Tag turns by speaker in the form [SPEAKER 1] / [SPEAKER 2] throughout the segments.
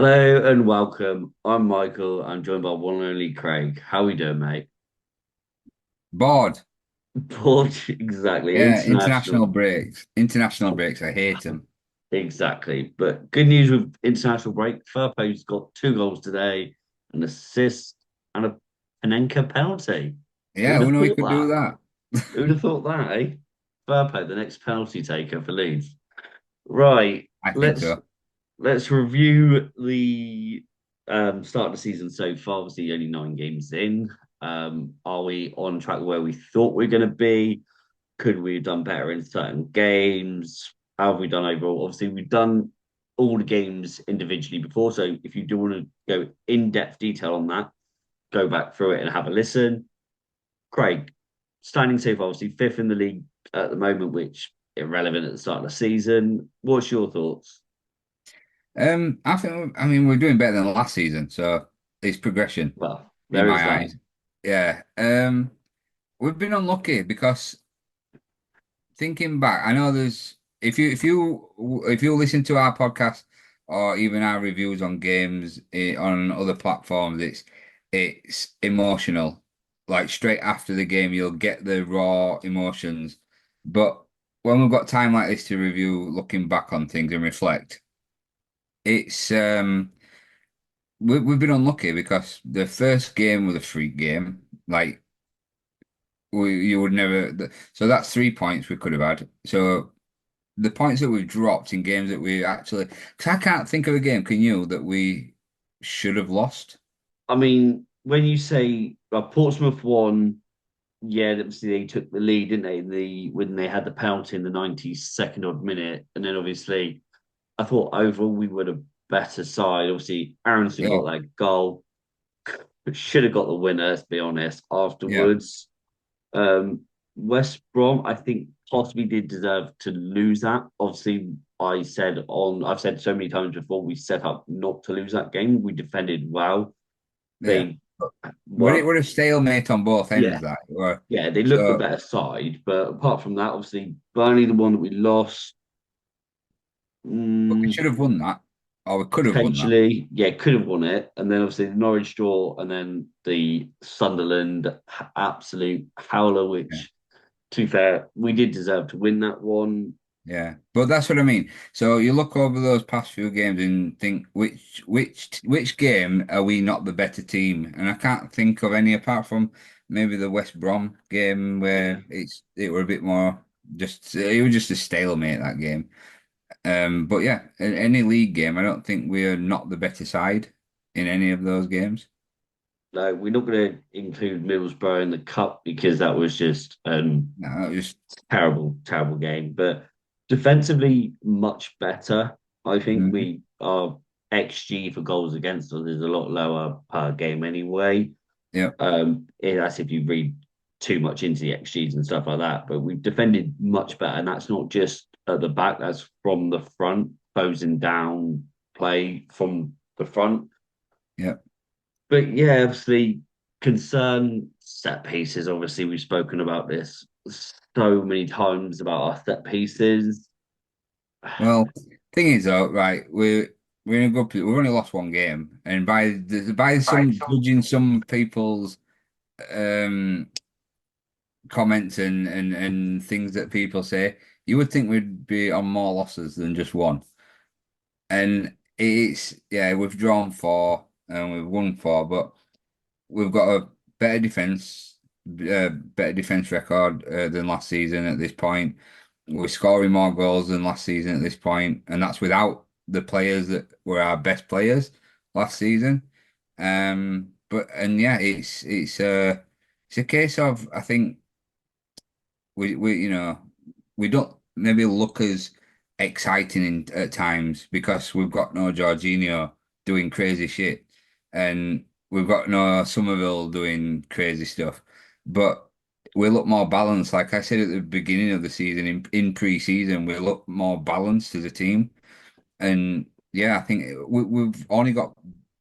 [SPEAKER 1] Hello and welcome. I'm Michael. I'm joined by one and only Craig. How we doing, mate?
[SPEAKER 2] Bored.
[SPEAKER 1] Bored, exactly.
[SPEAKER 2] Yeah,
[SPEAKER 1] International,
[SPEAKER 2] international breaks. International breaks. I hate them.
[SPEAKER 1] exactly. But good news with international break. Firpo's got 2 goals today, an assist, and a Panenka penalty.
[SPEAKER 2] Yeah,
[SPEAKER 1] Who'd
[SPEAKER 2] who
[SPEAKER 1] have
[SPEAKER 2] knew we
[SPEAKER 1] thought
[SPEAKER 2] could do
[SPEAKER 1] that?
[SPEAKER 2] that?
[SPEAKER 1] Who'd have thought that, eh? Firpo, the next penalty taker for Leeds. Right.
[SPEAKER 2] I think
[SPEAKER 1] Let's
[SPEAKER 2] so.
[SPEAKER 1] let's review the start of the season so far. Obviously, only 9 games in. Are we on track where we thought we are going to be? Could we have done better in certain games? How have we done overall? Obviously, we've done all the games individually before. So if you do want to go in depth detail on that, go back through it and have a listen. Craig, standing so far, obviously fifth in the league at the moment, which irrelevant at the start of the season. What's your thoughts?
[SPEAKER 2] I mean, we're doing better than last season, so it's progression
[SPEAKER 1] Well,
[SPEAKER 2] in
[SPEAKER 1] there is
[SPEAKER 2] my
[SPEAKER 1] that.
[SPEAKER 2] eyes. Yeah. We've been unlucky because thinking back, I know there's if you listen to our podcast or even our reviews on games on other platforms, it's emotional. Like straight after the game, you'll get the raw emotions. But when we've got time like this to review, looking back on things and reflect, it's we've been unlucky because the first game was a freak game. Like you would never. So that's 3 points we could have had. So the points that we've dropped in games that we actually, because I can't think of a game, can you, that we should have lost?
[SPEAKER 1] I mean, when you say Portsmouth won, yeah, obviously they took the lead, didn't they? When they had the penalty in the 92nd odd minute, and then obviously I thought overall we were a better side. Obviously, Aronson
[SPEAKER 2] Yeah,
[SPEAKER 1] got that goal, but should have got the winner. Let's be honest.
[SPEAKER 2] yeah.
[SPEAKER 1] Afterwards, um, West Brom, I think possibly did deserve to lose that. Obviously, I've said so many times before, we set up not to lose that game. We defended well.
[SPEAKER 2] Yeah.
[SPEAKER 1] They
[SPEAKER 2] But it
[SPEAKER 1] were,
[SPEAKER 2] would have stalemate on both ends,
[SPEAKER 1] yeah,
[SPEAKER 2] that. Or,
[SPEAKER 1] yeah, they looked the
[SPEAKER 2] so,
[SPEAKER 1] better side. But apart from that, obviously, Burnley, the one that we lost,
[SPEAKER 2] but we
[SPEAKER 1] mm,
[SPEAKER 2] should have won that, or we could have won that.
[SPEAKER 1] potentially, yeah, could have won it. And then obviously the Norwich draw, and then the Sunderland absolute howler,
[SPEAKER 2] Yeah.
[SPEAKER 1] which, to be fair, we did deserve to win that one.
[SPEAKER 2] Yeah. But that's what I mean. So you look over those past few games and think which game are we not the better team? And I can't think of any apart from maybe the West Brom game
[SPEAKER 1] Yeah.
[SPEAKER 2] where it were a bit more just it was just a stalemate that game. But yeah, in any league game, I don't think we're not the better side in any of those games.
[SPEAKER 1] No, we're not going to include Middlesbrough in the cup because that was just
[SPEAKER 2] No, just
[SPEAKER 1] terrible, terrible game. But defensively, much better. I think
[SPEAKER 2] mm,
[SPEAKER 1] we our XG for goals against us is a lot lower per game anyway.
[SPEAKER 2] yeah,
[SPEAKER 1] That's if you read too much into the XGs and stuff like that. But we've defended much better, and that's not just at the back. That's from the front, closing down play from the front.
[SPEAKER 2] yeah.
[SPEAKER 1] But yeah, obviously, concern set pieces. Obviously, we've spoken about this so many times about our set pieces.
[SPEAKER 2] Well, thing is though, right, we're in a good. We've only lost one game, and by some judging some people's um comments and things that people say, you would think we'd be on more losses than just one. And it's yeah, we've drawn four and we've won four, but we've got a better defense record than last season at this point. We're scoring more goals than last season at this point, and that's without the players that were our best players last season. But and yeah, it's a case of I think we we don't maybe look as exciting at times because we've got no Jorginho doing crazy shit, and we've got no Somerville doing crazy stuff, but we look more balanced. Like I said at the beginning of the season, in pre-season, we look more balanced as a team, and yeah, I think we've only got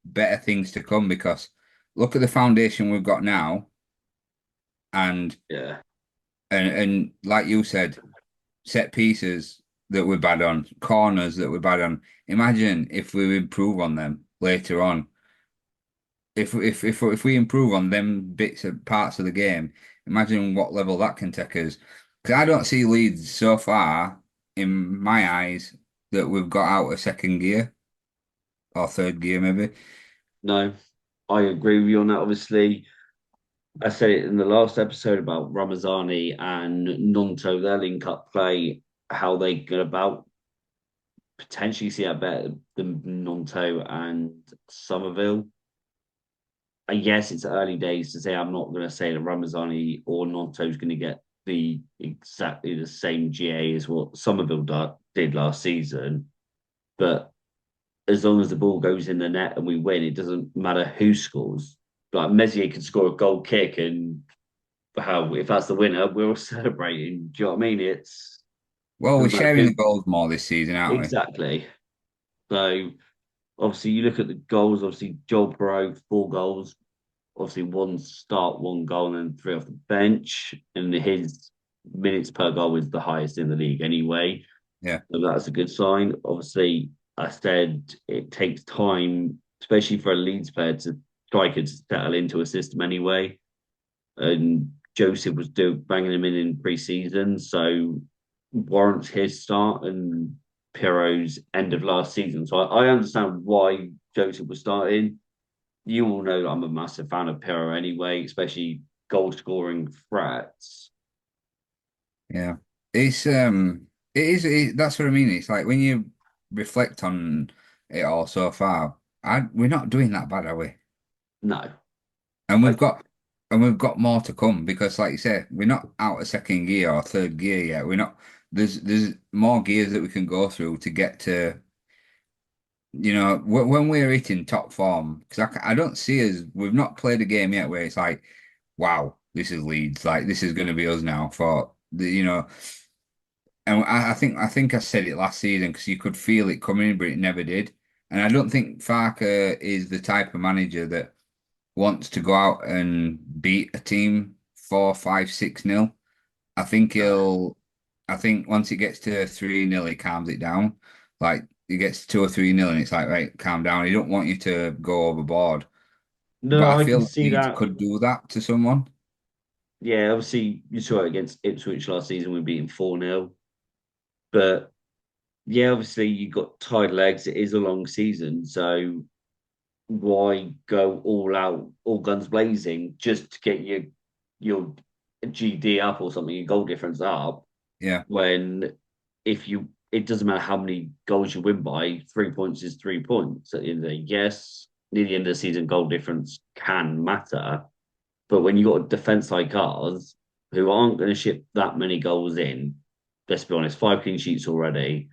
[SPEAKER 2] better things to come because look at the foundation we've got now, and
[SPEAKER 1] Yeah,
[SPEAKER 2] and like you said set pieces that we're bad on, corners that we're bad on. Imagine if we improve on them. later on. If we improve on them bits of parts of the game, imagine what level that can take us. Because I don't see Leeds so far, in my eyes, that we've got out of second gear or third gear maybe.
[SPEAKER 1] No, I agree with you on that. Obviously, I said it in the last episode about Ramazani and Nonto, their link up play, how they go about potentially see that better than Nonto and Somerville. And yes, it's early days to say. I'm not going to say that Ramazani or Nonto is going to get the exactly the same GA as what Somerville did last season. But as long as the ball goes in the net and we win, it doesn't matter who scores. Like Messier can score a goal kick, and how if that's the winner, we're all celebrating. Do you know what I mean? It's
[SPEAKER 2] Well, we're
[SPEAKER 1] doesn't matter
[SPEAKER 2] sharing
[SPEAKER 1] who
[SPEAKER 2] the goals more this season, aren't we?
[SPEAKER 1] exactly. So obviously, you look at the goals. Obviously, Joel Perot 4 goals. Obviously, one start, 1 goal, and then 3 off the bench. And his minutes per goal is the highest in the league anyway.
[SPEAKER 2] Yeah,
[SPEAKER 1] So that's a good sign. Obviously, I said it takes time, especially for a Leeds player to striker to settle into a system anyway. And Joseph was banging him in pre-season, so warrants his start and Pirro's end of last season. So I understand why Joseph was starting. You all know that I'm a massive fan of Pirro anyway, especially goal scoring threats.
[SPEAKER 2] yeah. It's that's what I mean. It's like when you reflect on it all so far, we're not doing that bad, are we?
[SPEAKER 1] No,
[SPEAKER 2] And
[SPEAKER 1] I
[SPEAKER 2] we've got more to come because, like you say, we're not out of second gear or third gear yet. We're not. There's more gears that we can go through to get to. When we're hitting top form, because I don't see us. We've not played a game yet where it's like, wow, this is Leeds. Like this is going to be us now for the. And I think I said it last season because you could feel it coming, but it never did. And I don't think Farker is the type of manager that wants to go out and beat a team 4-5-6-0. I think
[SPEAKER 1] no.
[SPEAKER 2] he'll I think once it gets to 3-0, he calms it down. Like it gets to 2 or 3-0 and it's like, right, calm down. He don't want you to go overboard. But
[SPEAKER 1] No,
[SPEAKER 2] I
[SPEAKER 1] I
[SPEAKER 2] feel
[SPEAKER 1] can
[SPEAKER 2] like
[SPEAKER 1] see
[SPEAKER 2] Leeds
[SPEAKER 1] that.
[SPEAKER 2] could do that to someone.
[SPEAKER 1] Yeah, obviously you saw it against Ipswich last season. We beat them 4-0. But yeah, obviously you got tired legs. It is a long season, so why go all out, all guns blazing, just to get your GD up or something, your goal difference up?
[SPEAKER 2] Yeah,
[SPEAKER 1] When if you, it doesn't matter how many goals you win by, 3 points is 3 points at the end of the day. Yes, near the end of the season, goal difference can matter, but when you got a defense like ours, who aren't going to ship that many goals in, let's be honest, 5 clean sheets already,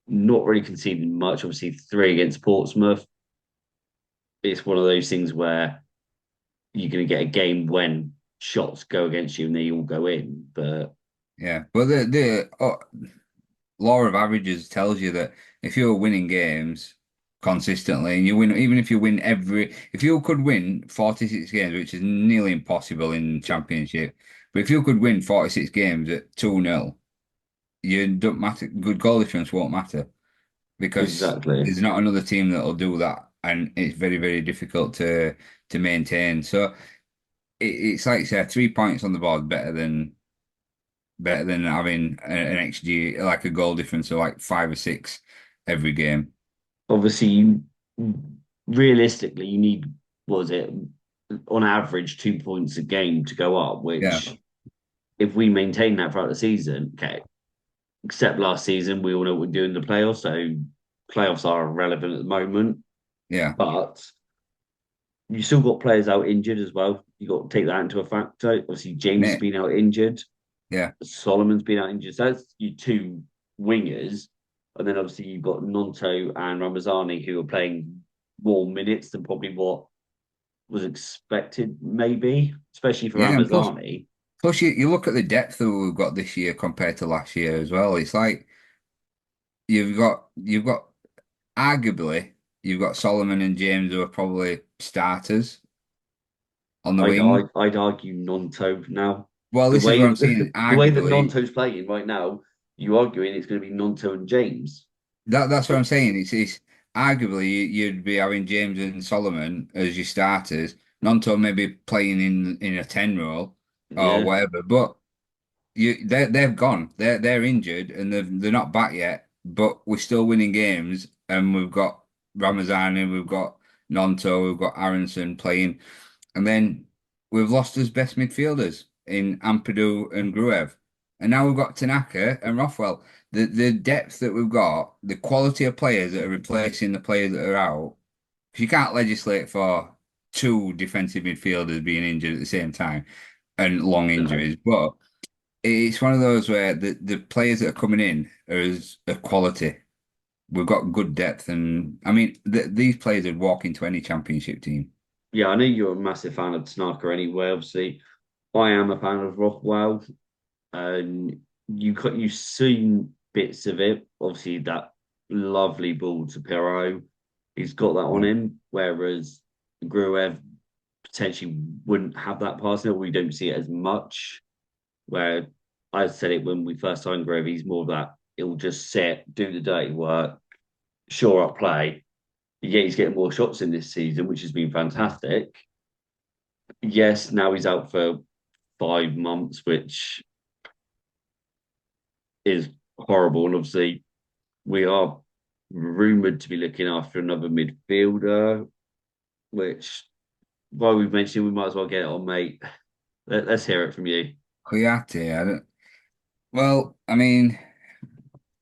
[SPEAKER 1] not really conceding much. Obviously, 3 against Portsmouth. It's one of those things where you're going to get a game when shots go against you and they all go in. But
[SPEAKER 2] yeah. But the law of averages tells you that if you're winning games consistently and you win, even if you win if you could win 46 games, which is nearly impossible in championship, but if you could win 46 games at 2-0, you don't matter, good goal difference won't matter because
[SPEAKER 1] exactly,
[SPEAKER 2] there's not another team that'll do that. And it's very, very difficult to maintain. So it's like you say, 3 points on the board better than having an XG like a goal difference of like 5 or 6 every game.
[SPEAKER 1] obviously, realistically, you need, what was it, on average 2 points a game to go up,
[SPEAKER 2] Yeah,
[SPEAKER 1] which if we maintain that throughout the season, okay, except last season, we all know what we're doing in the playoffs, so playoffs are irrelevant at the moment.
[SPEAKER 2] yeah,
[SPEAKER 1] But you still got players out injured as well. You got to take that into a factor. Obviously, James has
[SPEAKER 2] mate.
[SPEAKER 1] been out injured.
[SPEAKER 2] Yeah,
[SPEAKER 1] Solomon's been out injured. So that's your 2 wingers. And then obviously you've got Nonto and Ramazani who are playing more minutes than probably what was expected, maybe, especially for
[SPEAKER 2] yeah. And
[SPEAKER 1] Ramazani.
[SPEAKER 2] plus you look at the depth that we've got this year compared to last year as well. It's like you've got arguably you've got Solomon and James who are probably starters on the wing.
[SPEAKER 1] I'd argue Nonto now.
[SPEAKER 2] Well,
[SPEAKER 1] The
[SPEAKER 2] this is
[SPEAKER 1] way
[SPEAKER 2] what I'm saying.
[SPEAKER 1] the way that
[SPEAKER 2] Arguably,
[SPEAKER 1] Nonto's playing right now, you arguing it's going to be Nonto and James.
[SPEAKER 2] that's what I'm saying. It's arguably you'd be having James and Solomon as your starters. Nonto maybe playing in a 10 role or
[SPEAKER 1] Yeah,
[SPEAKER 2] whatever, but they've gone. They're injured and they're not back yet. But we're still winning games, and we've got Ramazani, we've got Nonto, we've got Aronson playing, and then we've lost his best midfielders in Ampadu and Gruev, and now we've got Tanaka and Rothwell. The depth that we've got, the quality of players that are replacing the players that are out. 'Cause you can't legislate for two defensive midfielders being injured at the same time and long
[SPEAKER 1] no.
[SPEAKER 2] injuries, but it's one of those where the players that are coming in are as a quality. We've got good depth, and I mean these players would walk into any championship team.
[SPEAKER 1] Yeah, I know you're a massive fan of Tanaka anyway. Obviously, I am a fan of Rothwell, and you've seen bits of it. Obviously, that lovely ball to Pirro, he's got that on
[SPEAKER 2] Yeah.
[SPEAKER 1] him. Whereas Gruev potentially wouldn't have that pass. Now we don't see it as much. Where I said it when we first signed Gruev, he's more of that. He'll just sit, do the dirty work, shore up play. Yeah, he's getting more shots in this season, which has been fantastic. Yes, now he's out for 5 months, which is horrible. And obviously, we are rumored to be looking after another midfielder, which, while we've mentioned, we might as well get it on, mate. Let's hear it from you.
[SPEAKER 2] Kouyaté, I don't. Well, I mean,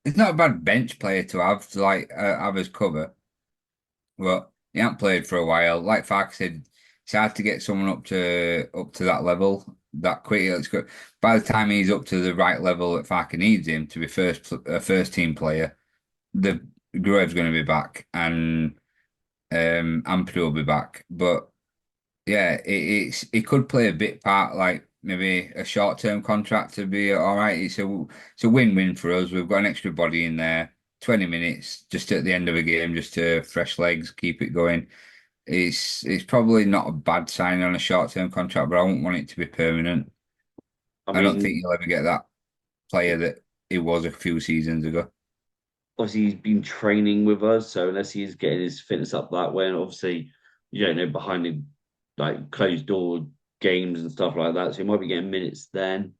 [SPEAKER 2] it's not a bad bench player to have have as cover, but he hasn't played for a while. Like Fark said, it's hard to get someone up to that level that quickly. Let's go. By the time he's up to the right level that Farker needs him to be a first team player, the Gruev's going to be back and Ampadu will be back. But yeah, it could play a bit part, like maybe a short term contract to be all right. It's a win-win for us. We've got an extra body in there, 20 minutes just at the end of a game, just to fresh legs, keep it going. It's probably not a bad sign on a short term contract, but I wouldn't want it to be permanent.
[SPEAKER 1] I
[SPEAKER 2] I don't think
[SPEAKER 1] mean,
[SPEAKER 2] you'll ever get that player that he was a few seasons ago.
[SPEAKER 1] obviously, he's been training with us, so unless he's getting his fitness up that way, and obviously, you don't know behind the like closed door games and stuff like that, so he might be getting minutes then.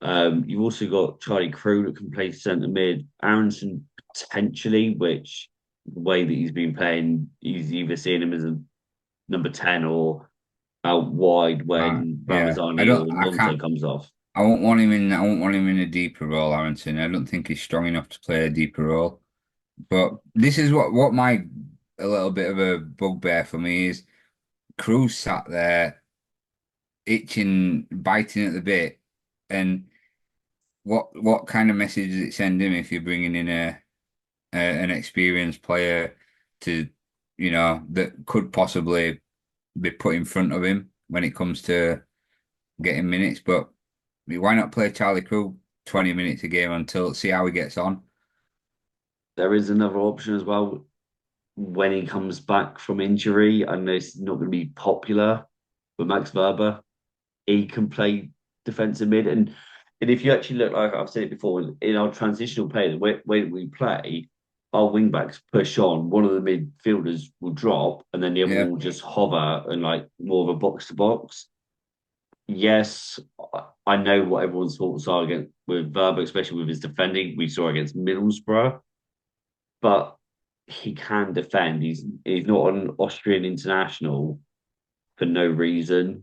[SPEAKER 1] You've also got Charlie Crew that can play centre mid, Aronson potentially, which the way that he's been playing, he's either seeing him as a number 10 or out wide when
[SPEAKER 2] Yeah, I
[SPEAKER 1] Ramazani
[SPEAKER 2] don't.
[SPEAKER 1] or
[SPEAKER 2] I
[SPEAKER 1] Lonto
[SPEAKER 2] can't.
[SPEAKER 1] comes off.
[SPEAKER 2] I won't want him in. I won't want him in a deeper role, Aronson. I don't think he's strong enough to play a deeper role. But this is what my a little bit of a bugbear for me is. Cruz sat there itching, biting at the bit, and what kind of message does it send him if you're bringing in an experienced player to, that could possibly be put in front of him when it comes to getting minutes? But why not play Charlie Crew 20 minutes a game until see how he gets on?
[SPEAKER 1] There is another option as well when he comes back from injury. I know it's not going to be popular, but Max Verber, he can play defensive mid. And if you actually look, like I've said it before, in our transitional play, the way we play, our wing backs push on, one of the midfielders will drop, and then the other
[SPEAKER 2] Yeah,
[SPEAKER 1] one will just hover and like more of a box to box. Yes, I know what everyone's thoughts are against with Verba, especially with his defending. We saw against Middlesbrough, but he can defend. He's not an Austrian international for no reason.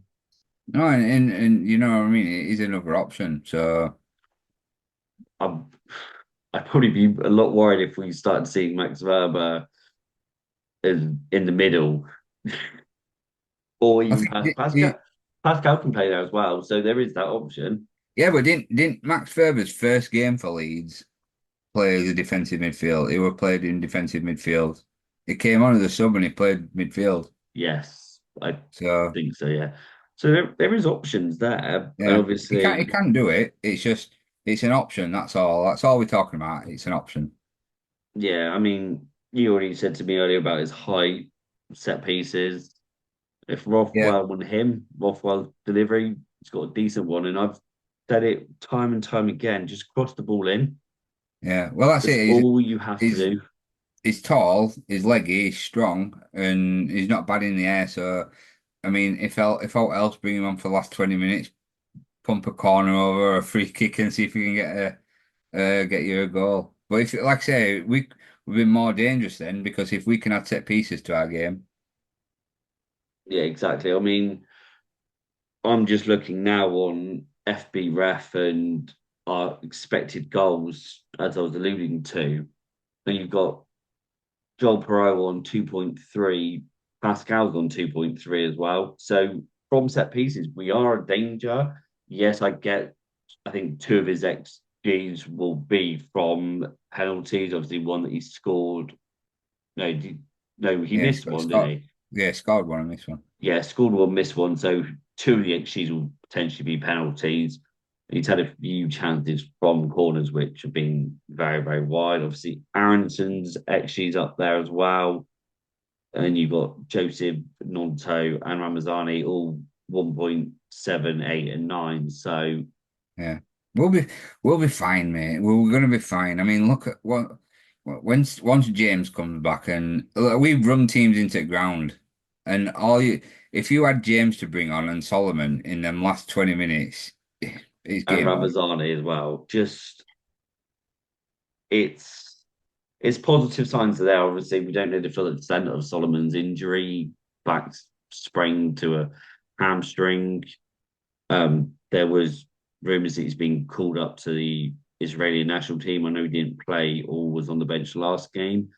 [SPEAKER 2] no, and you know what I mean. It is another option. So
[SPEAKER 1] I'm, I'd probably be a lot worried if we started seeing Max Verber in the middle, or
[SPEAKER 2] I
[SPEAKER 1] even
[SPEAKER 2] think
[SPEAKER 1] Pascal. Pascal can play there as well, so there is that option.
[SPEAKER 2] yeah, but didn't Max Ferber's first game for Leeds play as a defensive midfield? He were played in defensive midfield. He came on as a sub and he played midfield.
[SPEAKER 1] Yes, I
[SPEAKER 2] So
[SPEAKER 1] think so. Yeah, so there is options there, and
[SPEAKER 2] yeah, he
[SPEAKER 1] obviously,
[SPEAKER 2] can do it. It's just it's an option. That's all. That's all we're talking about. It's an option.
[SPEAKER 1] yeah. I mean, you already said to me earlier about his height, set pieces. If
[SPEAKER 2] Yeah,
[SPEAKER 1] Rothwell won him, Rothwell delivery, he's got a decent one, and I've said it time and time again. Just cross the ball in.
[SPEAKER 2] yeah. Well, that's
[SPEAKER 1] That's
[SPEAKER 2] it.
[SPEAKER 1] all you have to
[SPEAKER 2] He's
[SPEAKER 1] do.
[SPEAKER 2] he's tall, he's leggy, he's strong, and he's not bad in the air. So, I mean, if all else, bring him on for the last 20 minutes, pump a corner over, a free kick, and see if we can get you a goal. But if, like I say, we've been more dangerous then because if we can add set pieces to our game,
[SPEAKER 1] Yeah, exactly. I mean, I'm just looking now on FB Ref and our expected goals, as I was alluding to. And you've got Joel Perot on 2.3, Pascal's on 2.3 as well. So from set pieces, we are a danger. Yes, I think two of his XGs will be from penalties. Obviously, one that he scored. No, no, he
[SPEAKER 2] yeah,
[SPEAKER 1] missed one, didn't he?
[SPEAKER 2] scored one on this one.
[SPEAKER 1] Yeah, scored one, missed one. So two of the XGs will potentially be penalties. He's had a few chances from corners which have been very, very wide. Obviously, Aronson's XG's up there as well. And then you've got Joseph, Nonto, and Ramazani, all 1.78 and 9. So,
[SPEAKER 2] Yeah, we'll be we'll be fine, mate. We're gonna be fine. I mean, look at what once James comes back and look, we've run teams into the ground, and all you if you had James to bring on and Solomon in them last 20 minutes, it's
[SPEAKER 1] and
[SPEAKER 2] game on.
[SPEAKER 1] Ramazani as well. Just, it's it's positive signs are there. Obviously, we don't know the full extent of Solomon's injury, back sprain to a hamstring. There was rumours that he's been called up to the Israeli national team. I know he didn't play or was on the bench last game.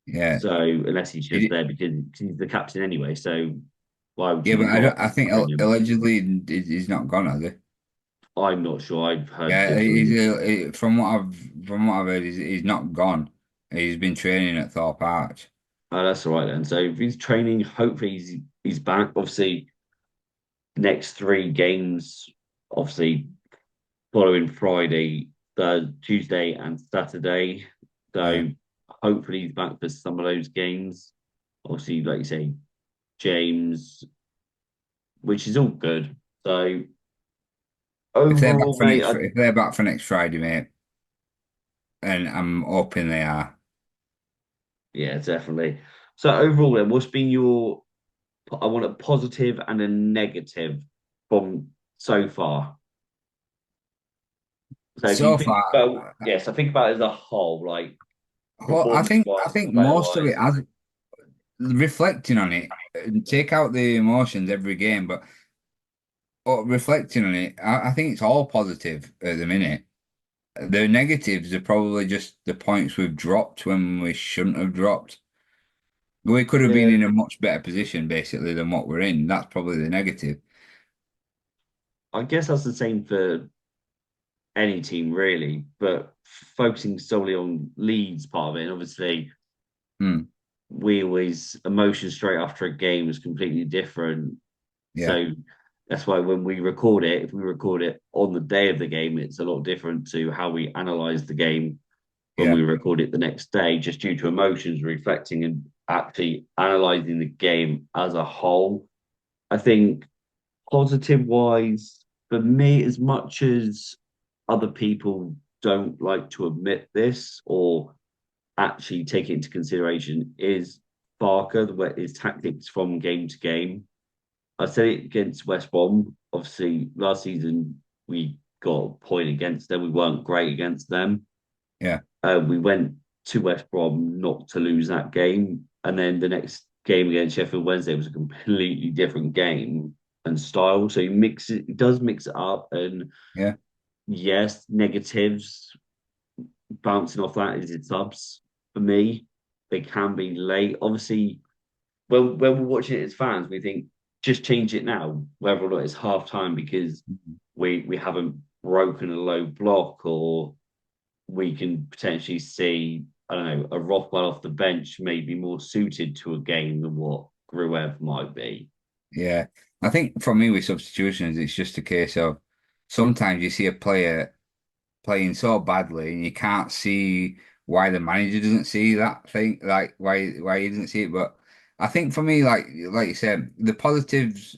[SPEAKER 2] Yeah,
[SPEAKER 1] So unless he's just
[SPEAKER 2] It-
[SPEAKER 1] there because he's the captain anyway, so why would
[SPEAKER 2] yeah,
[SPEAKER 1] you
[SPEAKER 2] but I
[SPEAKER 1] not
[SPEAKER 2] don't. I think
[SPEAKER 1] bring him?
[SPEAKER 2] allegedly he's not gone, has he?
[SPEAKER 1] I'm not sure. I've heard
[SPEAKER 2] Yeah,
[SPEAKER 1] different.
[SPEAKER 2] from what I've heard, he's not gone. He's been training at Thorpe Arch.
[SPEAKER 1] Oh, that's all right then. So if he's training, hopefully he's back. Obviously, next three games, obviously following Friday, Tuesday and Saturday.
[SPEAKER 2] Yeah.
[SPEAKER 1] So hopefully he's back for some of those games. Obviously, like you say, James, which is all good. So overall, mate,
[SPEAKER 2] If they're back for next Friday, mate, and I'm hoping they are.
[SPEAKER 1] yeah, definitely. So overall, then, what's been your? I want a positive and a negative from so far. So if you
[SPEAKER 2] So
[SPEAKER 1] think
[SPEAKER 2] far,
[SPEAKER 1] about, yes, I think about it as a whole, like
[SPEAKER 2] well,
[SPEAKER 1] performance
[SPEAKER 2] I
[SPEAKER 1] wise,
[SPEAKER 2] think
[SPEAKER 1] player
[SPEAKER 2] most of it,
[SPEAKER 1] wise,
[SPEAKER 2] as reflecting on it, and take out the emotions every game, but reflecting on it, I think it's all positive at the minute. The negatives are probably just the points we've dropped when we shouldn't have dropped. We could have been
[SPEAKER 1] yeah,
[SPEAKER 2] in a much better position, basically, than what we're in. That's probably the negative.
[SPEAKER 1] I guess that's the same for any team really. But focusing solely on Leeds part of it, and obviously
[SPEAKER 2] Hmm.
[SPEAKER 1] we always emotion straight after a game is completely different.
[SPEAKER 2] Yeah,
[SPEAKER 1] So that's why when we record it, if we record it on the day of the game, it's a lot different to how we analyze the game when
[SPEAKER 2] yeah,
[SPEAKER 1] we record it the next day, just due to emotions, reflecting and actually analyzing the game as a whole. I think positive wise, for me, as much as other people don't like to admit this or actually take it into consideration, is Barker, his tactics from game to game. I said it against West Brom. Obviously, last season we got a point against them. We weren't great against them.
[SPEAKER 2] yeah,
[SPEAKER 1] We went to West Brom not to lose that game, and then the next game against Sheffield Wednesday was a completely different game and style. So he does mix it up, and
[SPEAKER 2] yeah,
[SPEAKER 1] yes, negatives bouncing off that is his subs for me. They can be late. Obviously, when we're watching it as fans, we think just change it now, whether or not it's half time because we haven't broken a low block or we can potentially see, I don't know, a Rothwell off the bench may be more suited to a game than what Gruev might be.
[SPEAKER 2] yeah. I think for me with substitutions, it's just a case of sometimes you see a player playing so badly and you can't see why the manager doesn't see that thing, like why he doesn't see it. But I think for me, like you said, the positives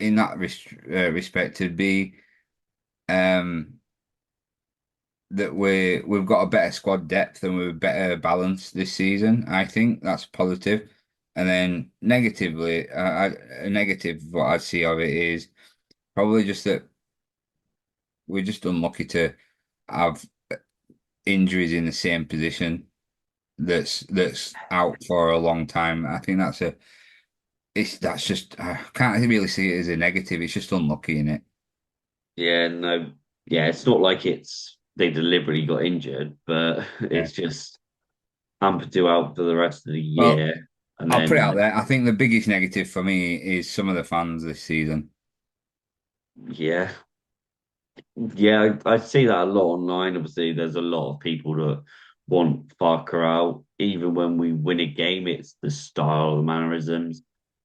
[SPEAKER 2] in that respect would be um that we've got a better squad depth and we're better balanced this season. I think that's positive. And then negatively, a negative what I see of it is probably just that we're just unlucky to have injuries in the same position that's out for a long time. I think that's just I can't really see it as a negative. It's just unlucky in it.
[SPEAKER 1] Yeah, no, yeah, it's not like it's they deliberately got injured, but
[SPEAKER 2] Yeah.
[SPEAKER 1] it's just Ampadu out for the rest of the
[SPEAKER 2] Well,
[SPEAKER 1] year, and
[SPEAKER 2] I'll put it
[SPEAKER 1] then
[SPEAKER 2] out there. I think the biggest negative for me is some of the fans this season.
[SPEAKER 1] yeah, yeah, I see that a lot online. Obviously, there's a lot of people that want Farker out. Even when we win a game, it's the style, the mannerisms.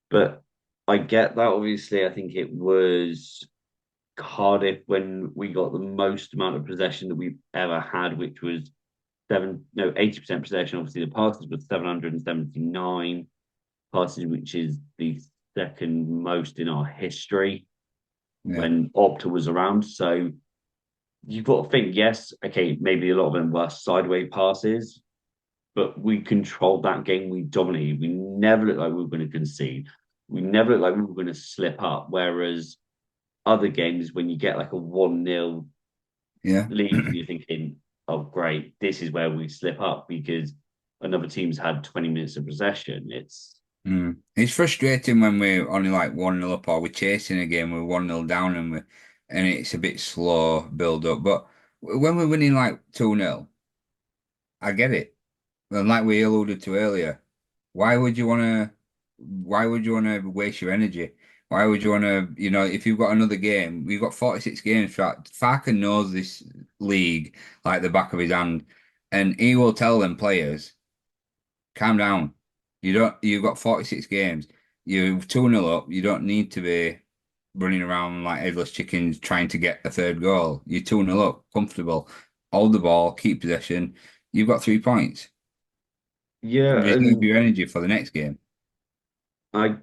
[SPEAKER 1] But I get that. Obviously, I think it was Cardiff when we got the most amount of possession that we've ever had, which was 80% possession. Obviously, the passes were 779 passes, which is the second most in our history
[SPEAKER 2] Yeah,
[SPEAKER 1] when Opta was around. So you've got to think, yes, okay, maybe a lot of them were sideways passes, but we controlled that game. We dominated. We never looked like we were going to concede. We never looked like we were going to slip up. Whereas other games, when you get like a 1-0
[SPEAKER 2] yeah.
[SPEAKER 1] lead, you're thinking, oh, great, this is where we slip up because another team's had 20 minutes of possession. It's,
[SPEAKER 2] Mm. It's frustrating when we're only like 1-0 up or we're chasing a game, we're 1-0 down and it's a bit slow build up. But when we're winning like 2-0, I get it. And like we alluded to earlier, why would you wanna why would you wanna waste your energy? Why would you wanna, if you've got another game, we've got 46 games tracked. Farker knows this league like the back of his hand, and he will tell them players, calm down. You've got 46 games. You're 2-0 up. You don't need to be running around like headless chickens trying to get a third goal. You're 2-0 up, comfortable. Hold the ball, keep possession. You've got 3 points.
[SPEAKER 1] yeah.
[SPEAKER 2] Reserve
[SPEAKER 1] And
[SPEAKER 2] your energy for the next game.
[SPEAKER 1] I,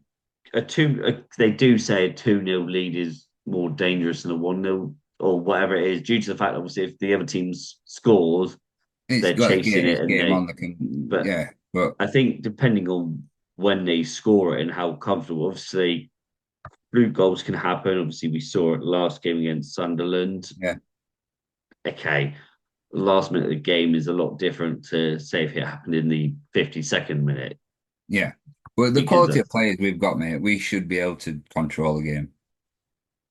[SPEAKER 1] they do say a 2-0 lead is more dangerous than a 1-0 or whatever it is, due to the fact, obviously, if the other team scores,
[SPEAKER 2] It's
[SPEAKER 1] they're
[SPEAKER 2] got
[SPEAKER 1] chasing
[SPEAKER 2] game,
[SPEAKER 1] it
[SPEAKER 2] it's
[SPEAKER 1] and
[SPEAKER 2] game on
[SPEAKER 1] they,
[SPEAKER 2] the can.
[SPEAKER 1] but
[SPEAKER 2] Yeah, but
[SPEAKER 1] I think depending on when they score it and how comfortable, obviously, blue goals can happen. Obviously, we saw it last game against Sunderland.
[SPEAKER 2] yeah,
[SPEAKER 1] Okay, last minute of the game is a lot different to say if it happened in the 52nd minute
[SPEAKER 2] yeah. But the
[SPEAKER 1] because
[SPEAKER 2] quality of
[SPEAKER 1] that's
[SPEAKER 2] players we've got, mate, we should be able to control the game.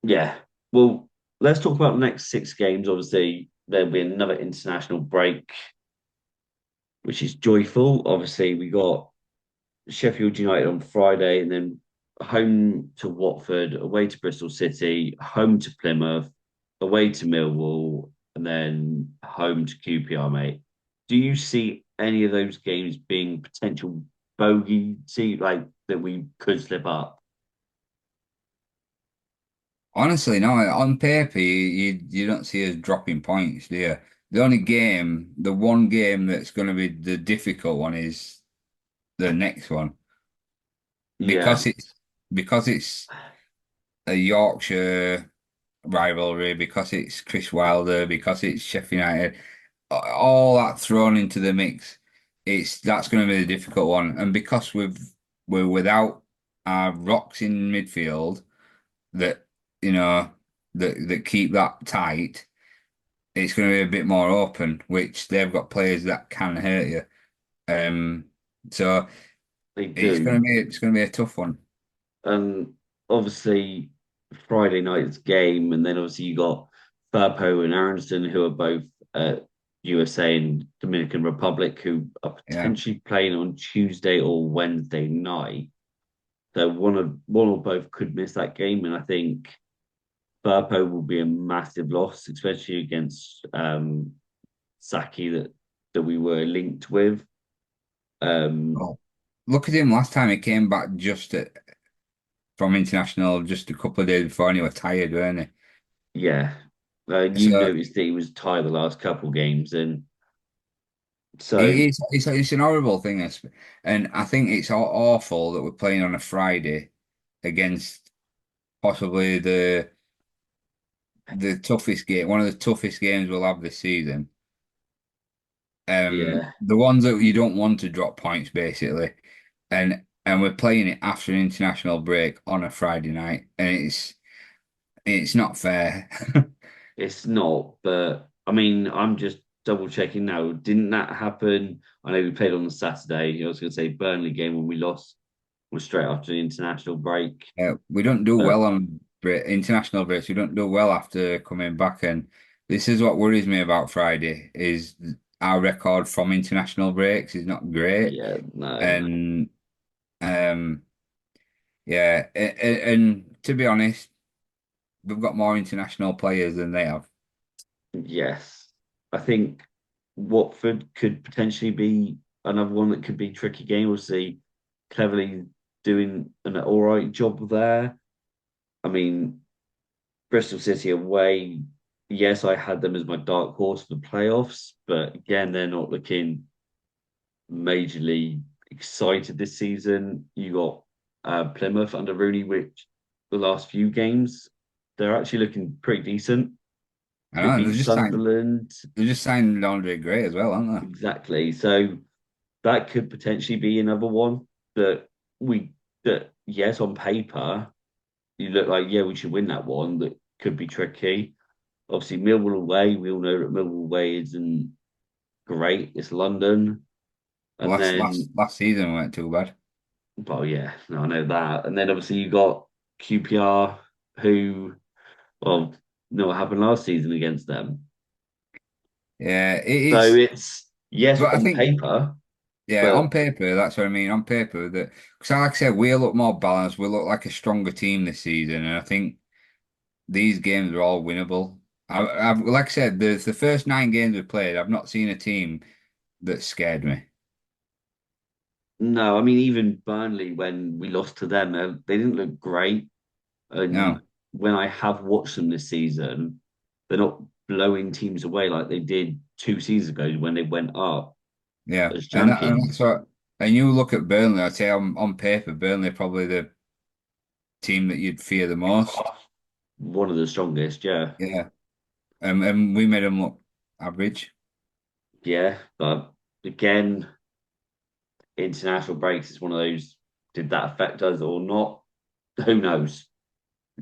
[SPEAKER 1] yeah. Well, let's talk about the next 6 games. Obviously, there'll be another international break, which is joyful. Obviously, we got Sheffield United on Friday, and then home to Watford, away to Bristol City, home to Plymouth, away to Millwall, and then home to QPR, mate. Do you see any of those games being potential bogey? See, like that we could slip up?
[SPEAKER 2] Honestly, no, on paper, you don't see us dropping points, do you? The one game that's going to be the difficult one is the next one
[SPEAKER 1] Yeah,
[SPEAKER 2] because it's a Yorkshire rivalry, because it's Chris Wilder, because it's Sheffield United, all that thrown into the mix. That's going to be the difficult one, and because we're without our rocks in midfield that you know that keep that tight. It's going to be a bit more open, which they've got players that can hurt you. Um, so
[SPEAKER 1] they do.
[SPEAKER 2] it's going to be a tough one.
[SPEAKER 1] And obviously Friday night's game, and then obviously you got Firpo and Aronston, who are both USA and Dominican Republic, who are
[SPEAKER 2] Yeah.
[SPEAKER 1] potentially playing on Tuesday or Wednesday night. So one or both could miss that game, and I think Firpo will be a massive loss, especially against Saki that we were linked with. Um,
[SPEAKER 2] Oh, look at him last time he came back from international just a couple of days before, and he was tired, weren't
[SPEAKER 1] yeah,
[SPEAKER 2] he?
[SPEAKER 1] you
[SPEAKER 2] So
[SPEAKER 1] noticed that he was tired the last couple games, and so
[SPEAKER 2] it's an horrible thing, and I think it's awful that we're playing on a Friday against possibly the toughest game, one of the toughest games we'll have this season.
[SPEAKER 1] Yeah,
[SPEAKER 2] The ones that you don't want to drop points basically, and we're playing it after an international break on a Friday night, and it's not fair.
[SPEAKER 1] it's not. But I mean, I'm just double checking now. Didn't that happen? I know we played on the Saturday. I was going to say Burnley game when we lost was straight after the international break.
[SPEAKER 2] We don't do
[SPEAKER 1] But
[SPEAKER 2] well on international breaks. We don't do well after coming back, and this is what worries me about Friday is our record from international breaks is not great,
[SPEAKER 1] yeah, no,
[SPEAKER 2] and um, yeah, and to be honest, we've got more international players than they have.
[SPEAKER 1] yes. I think Watford could potentially be another one that could be tricky game. We'll see. Cleverly doing an all right job there. I mean, Bristol City away. Yes, I had them as my dark horse for the playoffs, but again, they're not looking majorly excited this season. You got Plymouth under Rooney, which the last few games they're actually looking pretty decent.
[SPEAKER 2] I
[SPEAKER 1] They
[SPEAKER 2] know
[SPEAKER 1] beat Sunderland
[SPEAKER 2] they're just signed Andre Gray as well, aren't
[SPEAKER 1] exactly, so that could potentially be another one that we that yes on paper you look like yeah we should win that one that could be tricky. Obviously Millwall away, we all know that Millwall away isn't great. It's London,
[SPEAKER 2] they?
[SPEAKER 1] and then
[SPEAKER 2] Last season weren't too bad.
[SPEAKER 1] well yeah, no, I know that. And then obviously you got QPR who well know what happened last season against them.
[SPEAKER 2] Yeah,
[SPEAKER 1] So
[SPEAKER 2] is.
[SPEAKER 1] it's yes
[SPEAKER 2] But I
[SPEAKER 1] on
[SPEAKER 2] think
[SPEAKER 1] paper,
[SPEAKER 2] yeah,
[SPEAKER 1] but
[SPEAKER 2] on paper, that's what I mean. On paper, that because like I said, we look more balanced. We look like a stronger team this season, and I think these games are all winnable. Like I said, the first 9 games we played, I've not seen a team that scared me.
[SPEAKER 1] no, I mean even Burnley when we lost to them, they didn't look great. And
[SPEAKER 2] No,
[SPEAKER 1] when I have watched them this season, they're not blowing teams away like they did 2 seasons ago when they went up
[SPEAKER 2] yeah,
[SPEAKER 1] as
[SPEAKER 2] and that's
[SPEAKER 1] champions.
[SPEAKER 2] what. And you look at Burnley, I'd say on paper, Burnley are probably the team that you'd fear the most.
[SPEAKER 1] One of the strongest, yeah.
[SPEAKER 2] Yeah, and we made them look average.
[SPEAKER 1] Yeah. But again, international breaks is one of those, did that affect us or not? Who knows?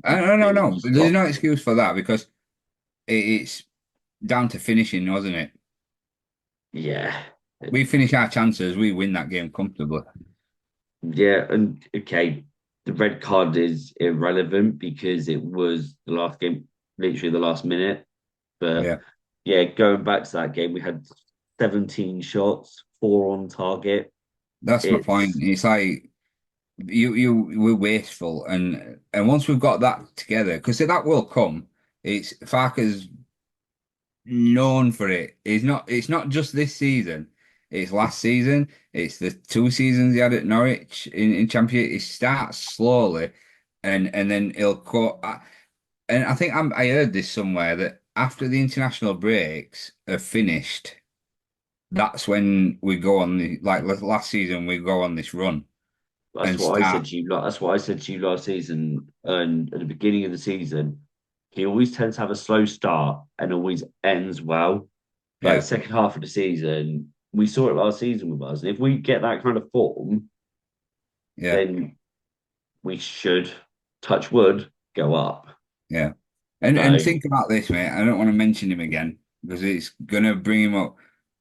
[SPEAKER 2] No.
[SPEAKER 1] It's
[SPEAKER 2] There's
[SPEAKER 1] tough.
[SPEAKER 2] no excuse for that because it's down to finishing, wasn't it?
[SPEAKER 1] Yeah.
[SPEAKER 2] We finish our chances, we win that game comfortably.
[SPEAKER 1] Yeah. And okay, the red card is irrelevant because it was the last game, literally the last minute. But
[SPEAKER 2] Yeah,
[SPEAKER 1] yeah, going back to that game, we had 17 shots, four on target.
[SPEAKER 2] that's my point.
[SPEAKER 1] It's
[SPEAKER 2] It's like we're wasteful, and once we've got that together, because that will come. It's Farker's known for it. It's not just this season. It's last season. It's the 2 seasons he had at Norwich in Championship. It starts slowly, and then he'll go. And I think I heard this somewhere that after the international breaks are finished, that's when we go on the like last season we go on this run
[SPEAKER 1] that's
[SPEAKER 2] and
[SPEAKER 1] what I said
[SPEAKER 2] start.
[SPEAKER 1] to you. That's what I said to you last season. And at the beginning of the season, he always tends to have a slow start and always ends well. Like
[SPEAKER 2] Yeah,
[SPEAKER 1] second half of the season, we saw it last season with us. And if we get that kind of form,
[SPEAKER 2] yeah,
[SPEAKER 1] then we should touch wood, go up.
[SPEAKER 2] yeah. And
[SPEAKER 1] So
[SPEAKER 2] think about this, mate. I don't want to mention him again because it's gonna bring him up.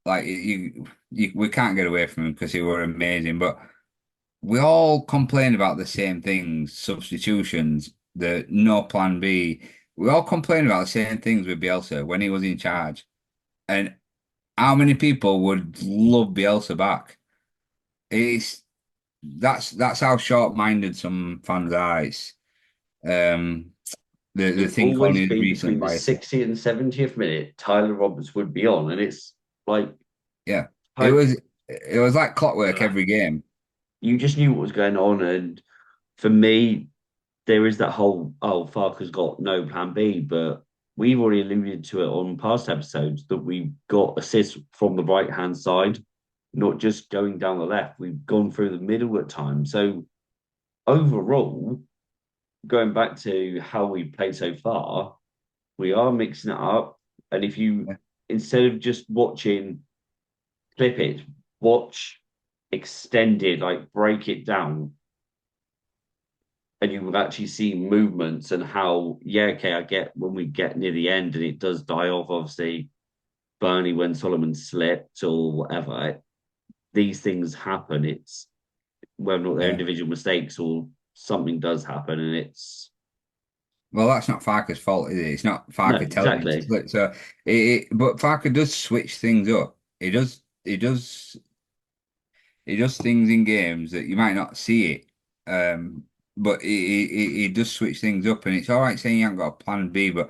[SPEAKER 2] Like we can't get away from him because he were amazing. But we all complain about the same things: substitutions, the no plan B. We all complain about the same things with Bielsa when he was in charge. And how many people would love Bielsa back? It's that's how short-minded some fans are. Um, they
[SPEAKER 1] it'd
[SPEAKER 2] think
[SPEAKER 1] always
[SPEAKER 2] only the
[SPEAKER 1] be
[SPEAKER 2] recent
[SPEAKER 1] between the
[SPEAKER 2] biases.
[SPEAKER 1] 60th and 70th minute, Tyler Roberts would be on. And it's like,
[SPEAKER 2] Yeah, it
[SPEAKER 1] I,
[SPEAKER 2] was it was like clockwork every game.
[SPEAKER 1] you just knew what was going on. And for me, there is that whole, oh, Farker's got no plan B, but we've already alluded to it on past episodes that we've got assists from the right hand side, not just going down the left. We've gone through the middle at times. So overall, going back to how we played so far, we are mixing it up. And if you,
[SPEAKER 2] Yeah,
[SPEAKER 1] instead of just watching clip it, watch extended, like break it down, and you would actually see movements and how, yeah, okay, I get when we get near the end and it does die off, obviously, Burnley when Solomon slipped or whatever. These things happen. It's whether or not they're
[SPEAKER 2] Yeah.
[SPEAKER 1] individual mistakes or something does happen, and it's
[SPEAKER 2] Well, that's not Farker's fault, is it? It's not
[SPEAKER 1] no,
[SPEAKER 2] Farker telling him to
[SPEAKER 1] exactly.
[SPEAKER 2] split. So, but Farker does switch things up. He does things in games that you might not see it. But he does switch things up, and it's all right saying you haven't got a plan B. But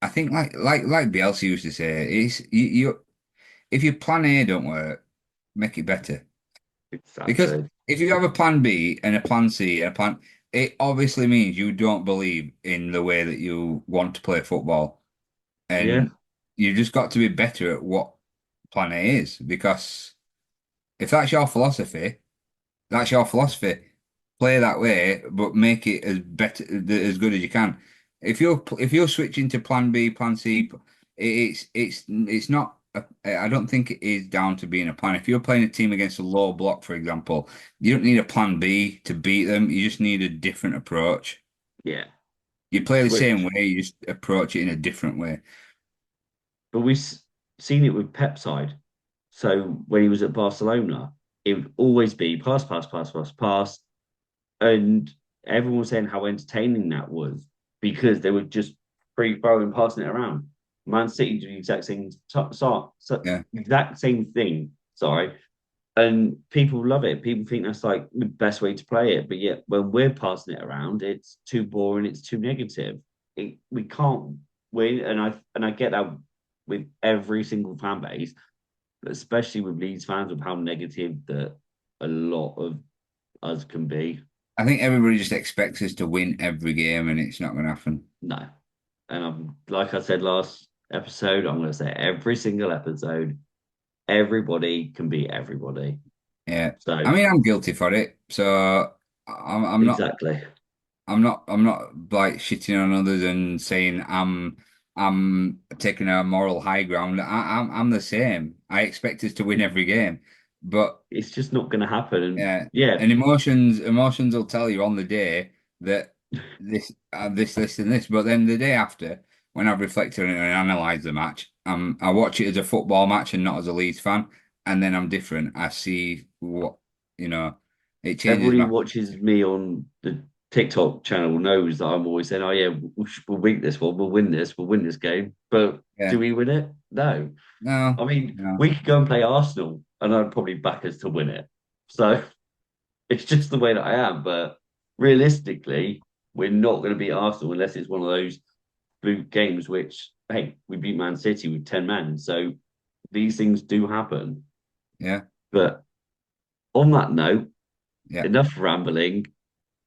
[SPEAKER 2] I think like Bielsa used to say, it's you if your plan A don't work, make it better. Because
[SPEAKER 1] Exactly.
[SPEAKER 2] if you have a plan B and a plan C and a plan, it obviously means you don't believe in the way that you want to play football.
[SPEAKER 1] Yeah.
[SPEAKER 2] And you just got to be better at what plan A is. Because if that's your philosophy. Play that way, but make it as good as you can. If you're switching to plan B, plan C, it's not. I don't think it is down to being a plan. If you're playing a team against a low block, for example, you don't need a plan B to beat them. You just need a different approach.
[SPEAKER 1] Yeah.
[SPEAKER 2] You play the same
[SPEAKER 1] Switch.
[SPEAKER 2] way, you just approach it in a different way.
[SPEAKER 1] But we've seen it with Pep side. So when he was at Barcelona, it would always be pass, pass, pass, pass, pass. And everyone was saying how entertaining that was because they were just free throwing, passing it around. Man City do the exact same
[SPEAKER 2] Yeah.
[SPEAKER 1] exact same thing. Sorry, and people love it. People think that's like the best way to play it. But yet, when we're passing it around, it's too boring. It's too negative. We can't win, and I get that with every single fan base, but especially with Leeds fans, of how negative that a lot of us can be.
[SPEAKER 2] I think everybody just expects us to win every game, and it's not going to happen.
[SPEAKER 1] No, and I'm like I said last episode, I'm going to say every single episode, everybody can beat everybody.
[SPEAKER 2] Yeah.
[SPEAKER 1] So
[SPEAKER 2] I mean, I'm guilty for it, so I'm not.
[SPEAKER 1] exactly.
[SPEAKER 2] I'm not like shitting on others and saying I'm taking a moral high ground. I'm the same. I expect us to win every game, but
[SPEAKER 1] It's just not going to happen. And
[SPEAKER 2] yeah,
[SPEAKER 1] yeah,
[SPEAKER 2] and emotions will tell you on the day that this and this, but then the day after, when I've reflected on it and analysed the match, I watch it as a football match and not as a Leeds fan, and then I'm different. I see what you know. It changes
[SPEAKER 1] everybody who
[SPEAKER 2] my
[SPEAKER 1] watches me on the TikTok channel knows that I'm always saying, "Oh yeah, we'll win this one. We'll win this. We'll win this game." But
[SPEAKER 2] yeah.
[SPEAKER 1] do we win it? No.
[SPEAKER 2] No,
[SPEAKER 1] I mean,
[SPEAKER 2] no.
[SPEAKER 1] we could go and play Arsenal, and I'd probably back us to win it. So it's just the way that I am. But realistically, we're not going to beat Arsenal unless it's one of those boot games. Which hey, we beat Man City with 10 men. So these things do happen.
[SPEAKER 2] Yeah,
[SPEAKER 1] But on that note,
[SPEAKER 2] yeah.
[SPEAKER 1] enough rambling.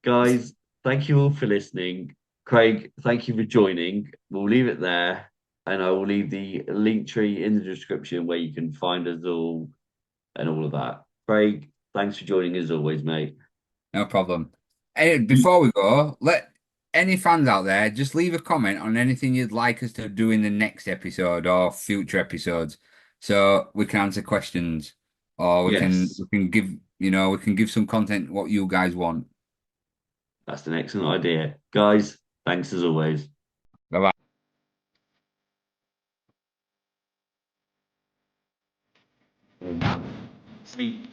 [SPEAKER 1] Guys, thank you all for listening. Craig, thank you for joining. We'll leave it there, and I will leave the link tree in the description where you can find us all and all of that. Craig, thanks for joining as always, mate.
[SPEAKER 2] No problem. Hey, before we go, let any fans out there just leave a comment on anything you'd like us to do in the next episode or future episodes, so we can answer questions, or we can
[SPEAKER 1] Yes,
[SPEAKER 2] we can give we can give some content what you guys want.
[SPEAKER 1] that's an excellent idea. Guys, thanks as always.
[SPEAKER 2] Bye bye.
[SPEAKER 1] Sweet.